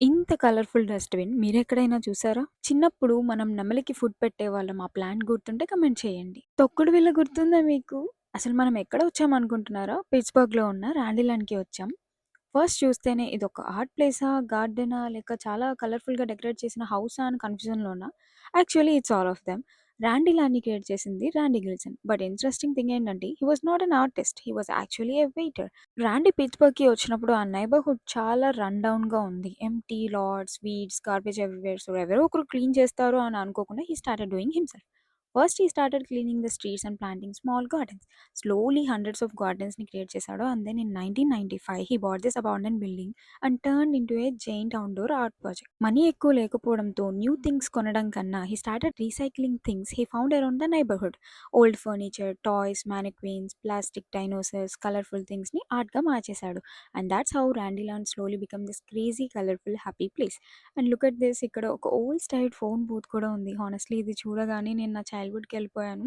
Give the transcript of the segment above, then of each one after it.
ఇంత colourful dustbin మీరెక్కడైనా చూసారా? చిన్నప్పుడు మనం నెమలికి ఫుడ్ పెట్టేవాళ్ళం. ఆ ప్లాంట్ గుర్తుంటే కామెంట్ చేయండి. తొక్కుడు బిళ్ళ గుర్తుందా మీకు? అసలు మనం ఎక్కడ వచ్చామనుకుంటున్నారా? పిట్స్‌బర్గ్‌లో ఉన్న రాండీల్యాండ్‌కి వచ్చాం. ఫస్ట్ చూస్తేనే ఇదొక ఆర్ట్ ప్లేసా? గార్డెనా? లేక చాలా కలర్‌ఫుల్‌గా డెకరేట్ చేసిన హౌసా? అని కన్‌ఫ్యూజన్‌లో ఉన్నా. Actually it's all of them. రాండీల్యాండ్‌ని క్రియేట్ చేసింది Randy Gilson. But interesting thing ఏంటంటే he was not an artist. He was actually a waiter. Randy పిట్స్‌బర్గ్‌కి వచ్చినప్పుడు ఆ నైబర్‌హుడ్ చాలా రన్ డౌన్‌గా ఉంది. Empty lots, weeds, garbage everywhere. So, ఎవరో ఒకరు క్లీన్ చేస్తారు అని అనుకోకుండా he started doing himself. First he started cleaning the streets and planting small gardens. Slowly hundreds of గార్డెన్స్‌ని క్రియేట్ చేశాడు. And then in 1995 he bought this abandoned building and turned into a giant outdoor art project. Money ఎక్కువ లేకపోవడంతో new things కొనడం కన్నా he started recycling things he found around the neighbourhood. Old furniture, toys, mannequins, plastic dinosaurs, colourful థింగ్స్‌ని ఆర్ట్‌గా మార్చేశాడు. And thoughts how Randyland slowly become this crazy colourful happy place. And look at this, ఇక్కడ ఒక old style phone booth కూడా ఉంది. Honestly ఇది చూడగానే నేను నా చైల్డ్‌హుడ్‌కెళ్ళిపోయాను.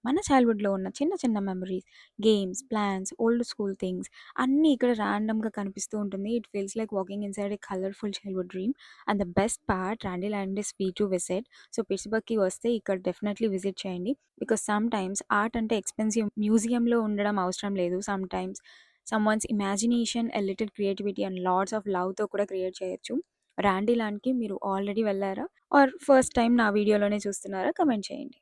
మన చైల్డ్‌హుడ్‌లో ఉన్న చిన్న చిన్న memories, games, plans, old school things అన్నీ ఇక్కడ ర్యాండమ్‌గా కనిపిస్తూ ఉంటుంది. It feels like walking inside a colourful childhood dream. And the best part, Randyland is free to visit. So, పిట్స్‌బర్గ్‌కి వస్తే ఇక్కడ డెఫినెట్‌లీ విజిట్ చేయండి. బికాజ్ సమ్‌టైమ్స్ ఆర్ట్ అంటే ఎక్స్‌పెన్సివ్ మ్యూజియంలో ఉండడం అవసరం లేదు. Sometimes someone's imagination, a little creativity and lots of లవ్‌తో కూడా క్రియేట్ చేయొచ్చు. రాండీలాండ్‌కి మీరు ఆల్రెడీ వెళ్లారా? ఆర్ ఫస్ట్ టైమ్ నా వీడియోలోనే చూస్తున్నారా? కామెంట్ చేయండి.